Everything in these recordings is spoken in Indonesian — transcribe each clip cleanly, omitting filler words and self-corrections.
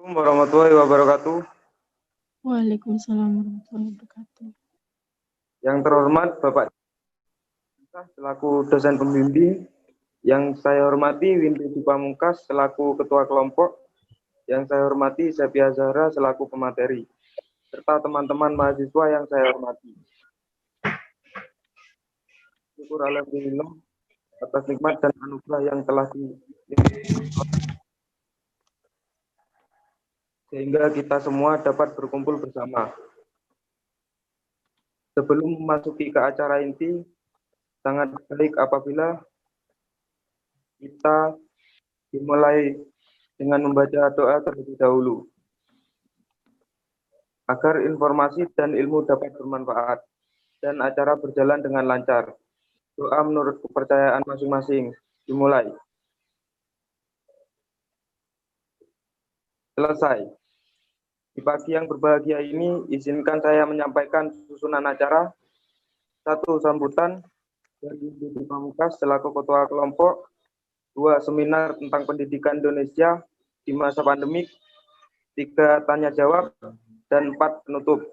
Warahmatullahi wabarakatuh. Waalaikumsalam warahmatullahi wabarakatuh. Yang terhormat Bapak selaku dosen pembimbing, yang saya hormati Windu Pamungkas selaku ketua kelompok, yang saya hormati Sepia Zahra selaku pemateri, serta teman-teman mahasiswa yang saya hormati. Syukur alhamdulillah atas nikmat dan anugerah yang telah sehingga kita semua dapat berkumpul bersama. Sebelum memasuki ke acara inti, sangat baik apabila kita dimulai dengan membaca doa terlebih dahulu, agar informasi dan ilmu dapat bermanfaat dan acara berjalan dengan lancar. Doa menurut kepercayaan masing-masing. Dimulai. Selesai. Di pagi yang berbahagia ini, izinkan saya menyampaikan susunan acara. 1. Sambutan dari Windu Pamungkas selaku ketua kelompok. 2. Seminar tentang pendidikan Indonesia di masa pandemik. 3. Tanya jawab. Dan 4. Penutup.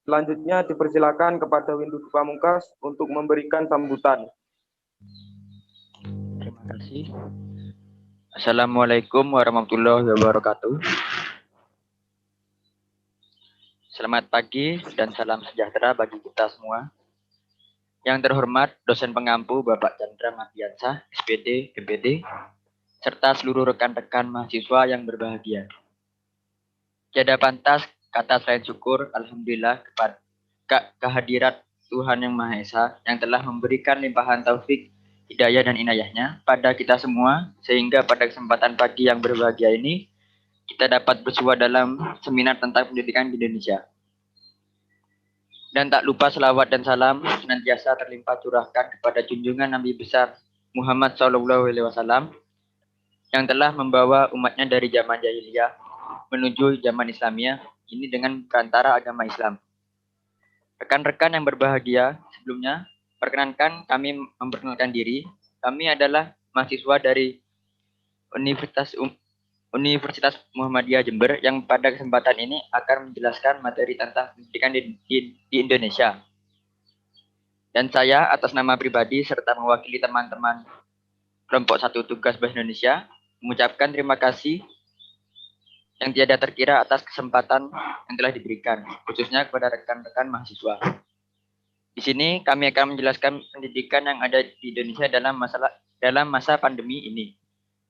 Selanjutnya dipersilakan kepada Windu Pamungkas untuk memberikan sambutan. Terima kasih. Assalamualaikum warahmatullahi wabarakatuh. Selamat pagi dan salam sejahtera bagi kita semua. Yang terhormat dosen pengampu Bapak Chandra Mardiansah, SPD, MPD, serta seluruh rekan-rekan mahasiswa yang berbahagia. Tiada pantas kata selain syukur, alhamdulillah kepada kehadirat Tuhan Yang Maha Esa yang telah memberikan limpahan taufik, hidayah dan inayahnya pada kita semua, sehingga pada kesempatan pagi yang berbahagia ini kita dapat bersua dalam seminar tentang pendidikan di Indonesia. Dan tak lupa selawat dan salam senantiasa terlimpah curahkan kepada junjungan Nabi besar Muhammad SAW yang telah membawa umatnya dari zaman jahiliyah menuju zaman Islamiyah ini dengan perantara agama Islam. Rekan-rekan yang berbahagia, sebelumnya perkenankan kami memperkenalkan diri. Kami adalah mahasiswa dari Universitas Muhammadiyah Jember yang pada kesempatan ini akan menjelaskan materi tentang pendidikan di Indonesia. Dan saya atas nama pribadi serta mewakili teman-teman kelompok 1 Tugas Bahasa Indonesia mengucapkan terima kasih yang tiada terkira atas kesempatan yang telah diberikan, khususnya kepada rekan-rekan mahasiswa. Di sini kami akan menjelaskan pendidikan yang ada di Indonesia dalam masa pandemi ini.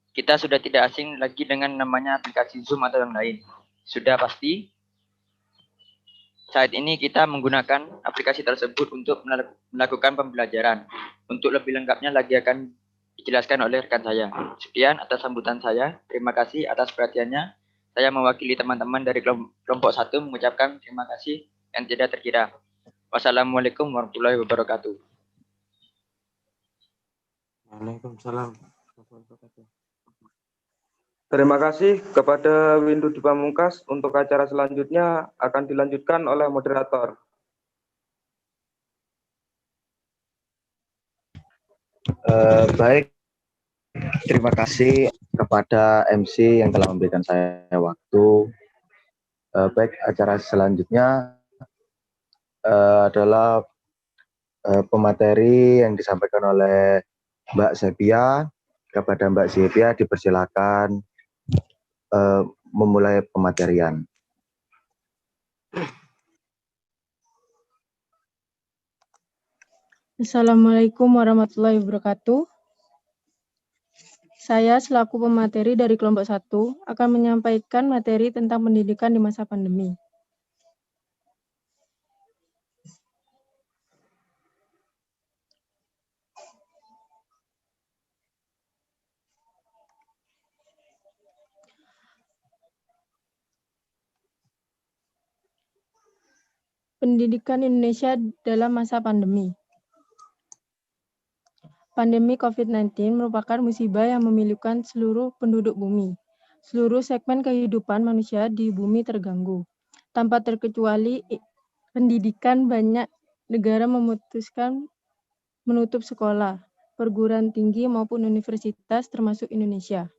Kita sudah tidak asing lagi dengan namanya aplikasi Zoom atau yang lain. Sudah pasti saat ini kita menggunakan aplikasi tersebut untuk melakukan pembelajaran. Untuk lebih lengkapnya lagi akan dijelaskan oleh rekan saya. Sekian atas sambutan saya. Terima kasih atas perhatiannya. Saya mewakili teman-teman dari kelompok 1 mengucapkan terima kasih yang tidak terkira. Wassalamualaikum warahmatullahi wabarakatuh. Waalaikumsalam warahmatullahi wabarakatuh. Terima kasih kepada Windu Pamungkas. Untuk acara selanjutnya akan dilanjutkan oleh moderator. Baik, terima kasih kepada MC yang telah memberikan saya waktu. Baik, acara selanjutnya adalah pemateri yang disampaikan oleh Mbak Sepia. Kepada Mbak Sepia dipersilakan memulai pematerian. Assalamualaikum warahmatullahi wabarakatuh. Saya selaku pemateri dari kelompok 1 akan menyampaikan materi tentang pendidikan di masa pandemi. Pendidikan Indonesia dalam masa pandemi. Pandemi COVID-19 merupakan musibah yang memilukan seluruh penduduk bumi. Seluruh segmen kehidupan manusia di bumi terganggu. Tanpa terkecuali pendidikan, banyak negara memutuskan menutup sekolah, perguruan tinggi maupun universitas termasuk Indonesia.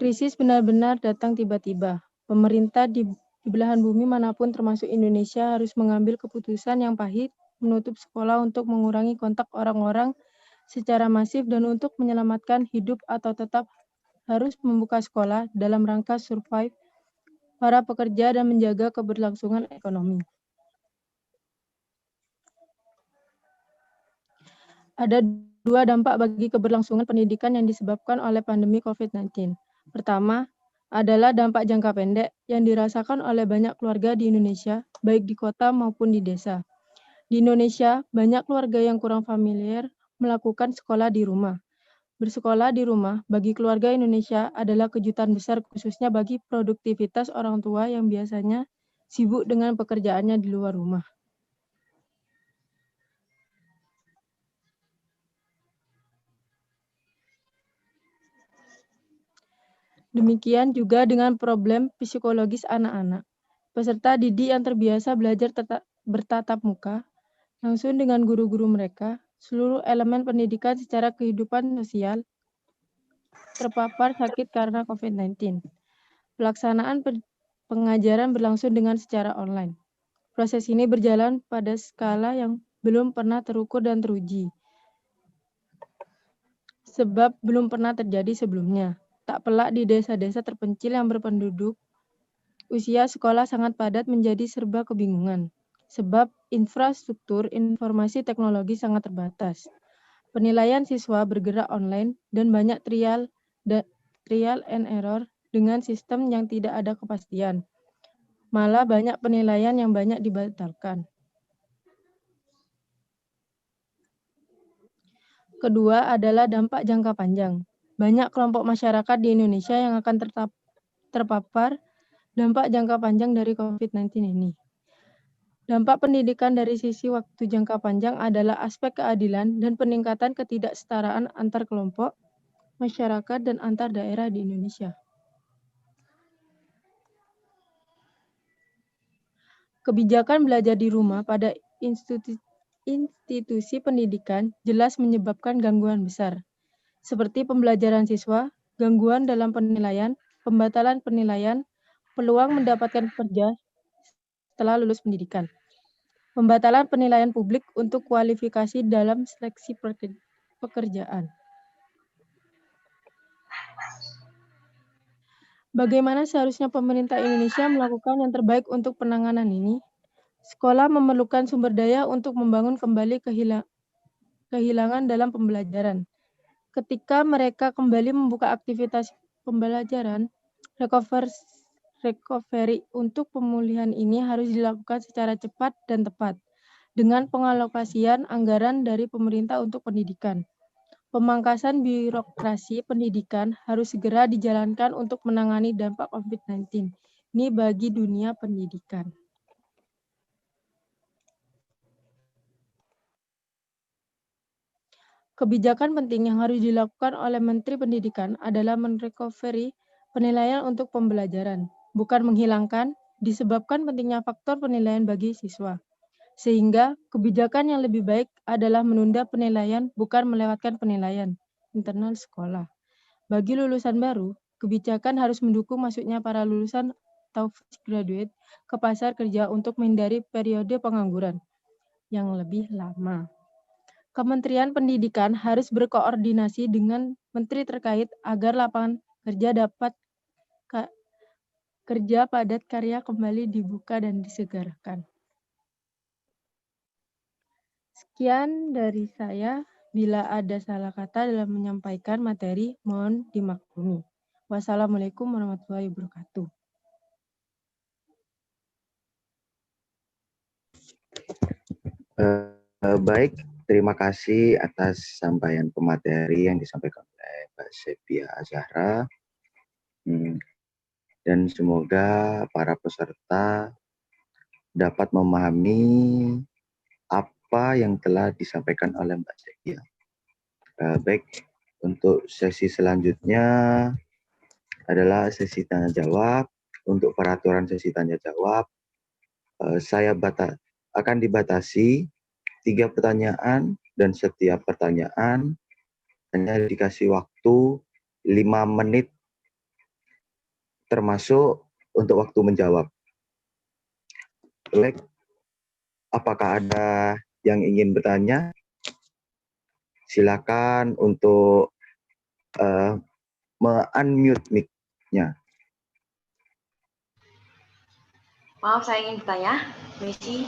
Krisis benar-benar datang tiba-tiba. Pemerintah di belahan bumi manapun termasuk Indonesia harus mengambil keputusan yang pahit, menutup sekolah untuk mengurangi kontak orang-orang secara masif dan untuk menyelamatkan hidup atau tetap harus membuka sekolah dalam rangka survive para pekerja dan menjaga keberlangsungan ekonomi. Ada dua dampak bagi keberlangsungan pendidikan yang disebabkan oleh pandemi COVID-19. Pertama, adalah dampak jangka pendek yang dirasakan oleh banyak keluarga di Indonesia, baik di kota maupun di desa. Di Indonesia, banyak keluarga yang kurang familiar melakukan sekolah di rumah. Bersekolah di rumah bagi keluarga Indonesia adalah kejutan besar khususnya bagi produktivitas orang tua yang biasanya sibuk dengan pekerjaannya di luar rumah. Demikian juga dengan problem psikologis anak-anak. Peserta didik yang terbiasa belajar bertatap muka, langsung dengan guru-guru mereka, seluruh elemen pendidikan secara kehidupan sosial terpapar sakit karena COVID-19. Pelaksanaan pengajaran berlangsung dengan secara online. Proses ini berjalan pada skala yang belum pernah terukur dan teruji, sebab belum pernah terjadi sebelumnya. Tak pelak di desa-desa terpencil yang berpenduduk, usia sekolah sangat padat menjadi serba kebingungan, sebab infrastruktur informasi teknologi sangat terbatas. Penilaian siswa bergerak online dan banyak trial and error dengan sistem yang tidak ada kepastian. Malah banyak penilaian yang banyak dibatalkan. Kedua adalah dampak jangka panjang. Banyak kelompok masyarakat di Indonesia yang akan terpapar dampak jangka panjang dari COVID-19 ini. Dampak pendidikan dari sisi waktu jangka panjang adalah aspek keadilan dan peningkatan ketidaksetaraan antar kelompok, masyarakat, dan antar daerah di Indonesia. Kebijakan belajar di rumah pada institusi pendidikan jelas menyebabkan gangguan besar, seperti pembelajaran siswa, gangguan dalam penilaian, pembatalan penilaian, peluang mendapatkan kerja setelah lulus pendidikan, pembatalan penilaian publik untuk kualifikasi dalam seleksi pekerjaan. Bagaimana seharusnya pemerintah Indonesia melakukan yang terbaik untuk penanganan ini? Sekolah memerlukan sumber daya untuk membangun kembali kehilangan dalam pembelajaran. Ketika mereka kembali membuka aktivitas pembelajaran, recovery untuk pemulihan ini harus dilakukan secara cepat dan tepat, dengan pengalokasian anggaran dari pemerintah untuk pendidikan. Pemangkasan birokrasi pendidikan harus segera dijalankan untuk menangani dampak COVID-19. Ini bagi dunia pendidikan. Kebijakan penting yang harus dilakukan oleh Menteri Pendidikan adalah merecovery penilaian untuk pembelajaran, bukan menghilangkan, disebabkan pentingnya faktor penilaian bagi siswa. Sehingga kebijakan yang lebih baik adalah menunda penilaian, bukan melewatkan penilaian internal sekolah. Bagi lulusan baru, kebijakan harus mendukung masuknya para lulusan atau fresh graduate ke pasar kerja untuk menghindari periode pengangguran yang lebih lama. Kementerian Pendidikan harus berkoordinasi dengan menteri terkait agar lapangan kerja dapat kerja padat karya kembali dibuka dan disegarkan. Sekian dari saya. Bila ada salah kata dalam menyampaikan materi, mohon dimaklumi. Wassalamualaikum warahmatullahi wabarakatuh. Baik, terima kasih atas sampaian pemateri yang disampaikan oleh Mbak Sepia Azahra. Dan semoga para peserta dapat memahami apa yang telah disampaikan oleh Mbak Sepia. Baik, untuk sesi selanjutnya adalah sesi tanya jawab. Untuk peraturan sesi tanya jawab, saya akan dibatasi 3 pertanyaan dan setiap pertanyaan hanya dikasih waktu 5 menit termasuk untuk waktu menjawab. Baik, apakah ada yang ingin bertanya? Silakan untuk me-unmute mic-nya. Maaf, saya ingin bertanya. Misi.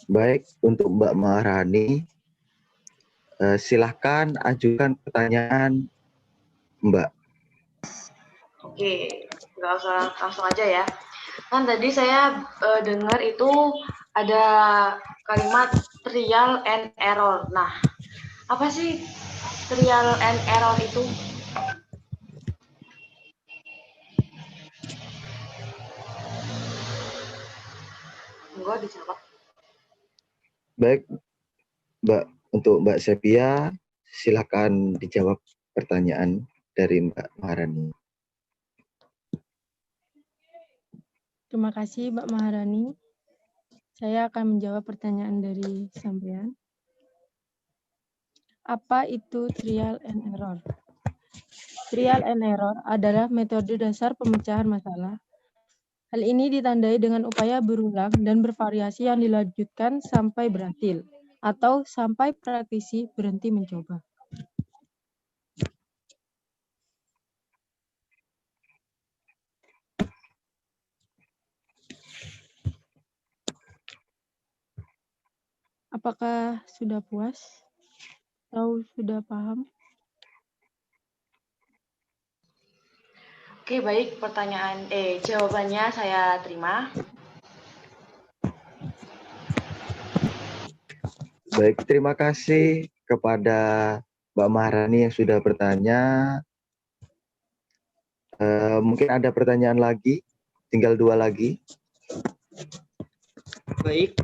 Baik, untuk Mbak Maharani, silahkan ajukan pertanyaan Mbak. Oke, nggak usah langsung aja ya. Kan tadi saya dengar itu ada kalimat trial and error. Nah, apa sih trial and error itu? Enggak dijawab. Baik, Mbak, untuk Mbak Sepia, silakan dijawab pertanyaan dari Mbak Maharani. Terima kasih, Mbak Maharani. Saya akan menjawab pertanyaan dari sampean. Apa itu trial and error? Trial and error adalah metode dasar pemecahan masalah. Hal ini ditandai dengan upaya berulang dan bervariasi yang dilanjutkan sampai berhasil, atau sampai praktisi berhenti mencoba. Apakah sudah puas? Atau sudah paham? Oke, baik. Jawabannya saya terima. Baik, terima kasih kepada Mbak Maharani yang sudah bertanya. Mungkin ada pertanyaan lagi, tinggal 2 lagi. Baik,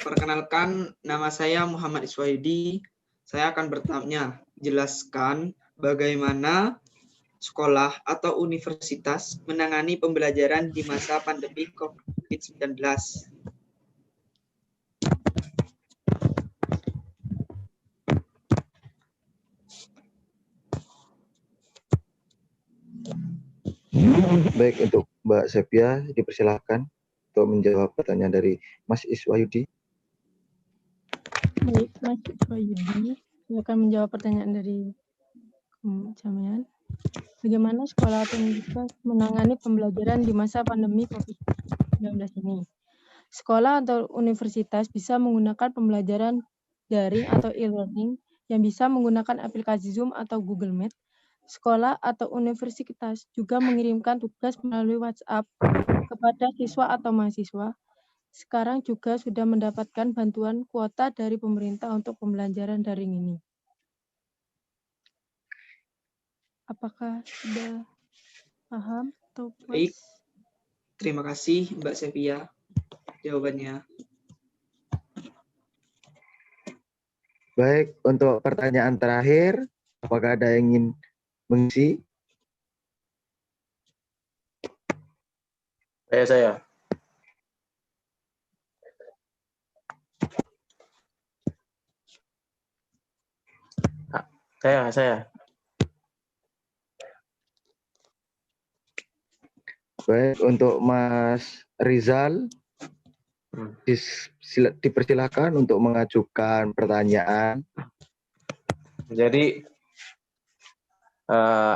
perkenalkan nama saya Muhammad Iswaidi. Saya akan bertanya, jelaskan bagaimana sekolah atau universitas menangani pembelajaran di masa pandemi COVID-19. Baik, untuk Mbak Sepia, dipersilakan untuk menjawab pertanyaan dari Mas Iswayudi. Baik, Mas Iswayudi, saya akan menjawab pertanyaan dari sampean. Bagaimana sekolah atau universitas menangani pembelajaran di masa pandemi COVID-19 ini? Sekolah atau universitas bisa menggunakan pembelajaran daring atau e-learning yang bisa menggunakan aplikasi Zoom atau Google Meet. Sekolah atau universitas juga mengirimkan tugas melalui WhatsApp kepada siswa atau mahasiswa. Sekarang juga sudah mendapatkan bantuan kuota dari pemerintah untuk pembelajaran daring ini. Apakah sudah paham atau puas? Baik, terima kasih Mbak Sepia jawabannya. Baik, untuk pertanyaan terakhir, apakah ada yang ingin mengisi? Saya. Saya. Baik, untuk Mas Rizal, dipersilakan untuk mengajukan pertanyaan. Jadi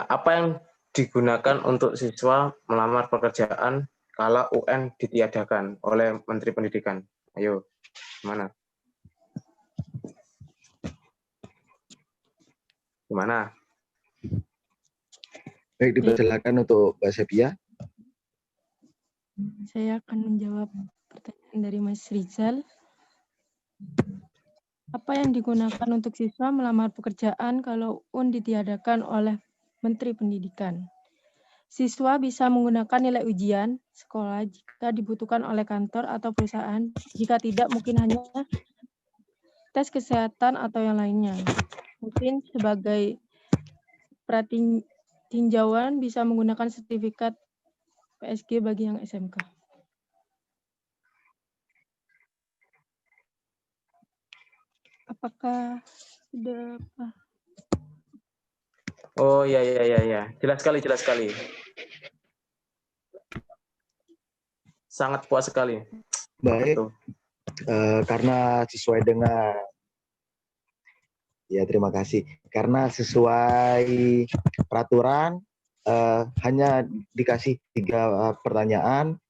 apa yang digunakan untuk siswa melamar pekerjaan kala UN ditiadakan oleh Menteri Pendidikan? Ayo, gimana? Baik, dipersilakan untuk Mbak Sepia. Saya akan menjawab pertanyaan dari Mas Rizal. Apa yang digunakan untuk siswa melamar pekerjaan kalau UN ditiadakan oleh Menteri Pendidikan? Siswa bisa menggunakan nilai ujian sekolah jika dibutuhkan oleh kantor atau perusahaan. Jika tidak, mungkin hanya tes kesehatan atau yang lainnya. Mungkin sebagai pratinjauan bisa menggunakan sertifikat PSG bagi yang SMK. Apakah sudah Oh ya. Jelas sekali. Sangat puas sekali. Baik, Itu. karena sesuai dengan ya terima kasih. Karena sesuai peraturan hanya dikasih 3 pertanyaan,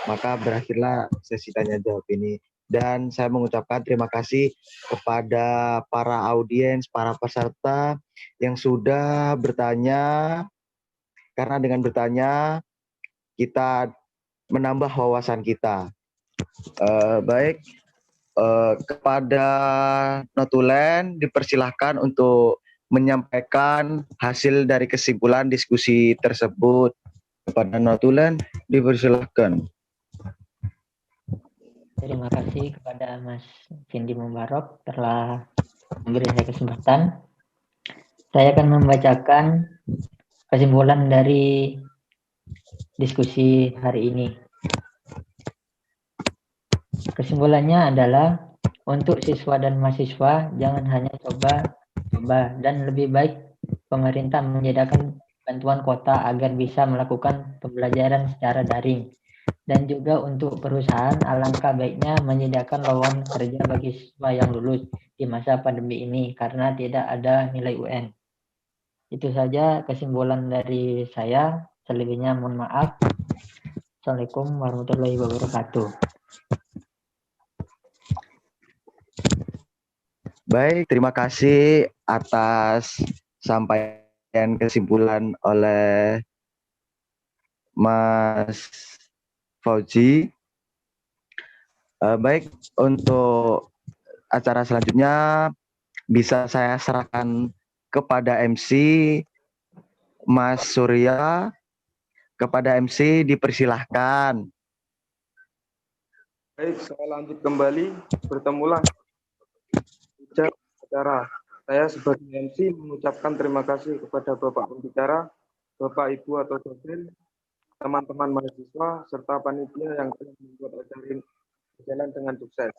maka berakhirlah sesi tanya jawab ini. Dan saya mengucapkan terima kasih kepada para audiens, para peserta yang sudah bertanya, karena dengan bertanya kita menambah wawasan kita. Baik, kepada notulen dipersilahkan untuk menyampaikan hasil dari kesimpulan diskusi tersebut. Kepada notulen dipersilahkan. Terima kasih kepada Mas Vindi Mubarok telah memberi saya kesempatan. Saya akan membacakan kesimpulan dari diskusi hari ini. Kesimpulannya adalah untuk siswa dan mahasiswa jangan hanya coba dan lebih baik pemerintah menyediakan bantuan kuota agar bisa melakukan pembelajaran secara daring. Dan juga untuk perusahaan, alangkah baiknya menyediakan lowongan kerja bagi siswa yang lulus di masa pandemi ini karena tidak ada nilai UN. Itu saja kesimpulan dari saya. Selebihnya mohon maaf. Assalamualaikum warahmatullahi wabarakatuh. Baik, terima kasih atas sampaian kesimpulan oleh Mas Fauzi. Baik, untuk acara selanjutnya bisa saya serahkan kepada MC Mas Surya. Kepada MC dipersilahkan. Baik, saya lanjut kembali. Bertemulah acara. Saya sebagai MC mengucapkan terima kasih kepada Bapak Pembicara, Bapak Ibu atau dosen, teman-teman mahasiswa, serta panitia yang telah membuat acara ini berjalan dengan sukses.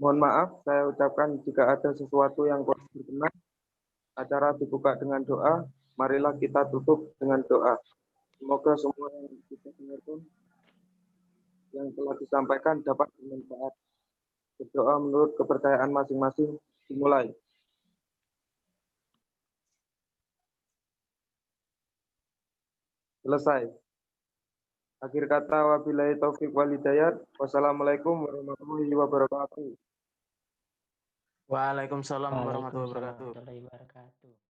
Mohon maaf, saya ucapkan jika ada sesuatu yang kurang berkenan. Acara dibuka dengan doa. Marilah kita tutup dengan doa. Semoga semua yang kita dengarkan, yang telah disampaikan dapat bermanfaat. Berdoa menurut kepercayaan masing-masing. Dimulai. Selesai. Akhir kata, wabillahi taufik wal hidayat. Wassalamualaikum warahmatullahi wabarakatuh. Waalaikumsalam warahmatullahi wabarakatuh. Warahmatullahi wabarakatuh.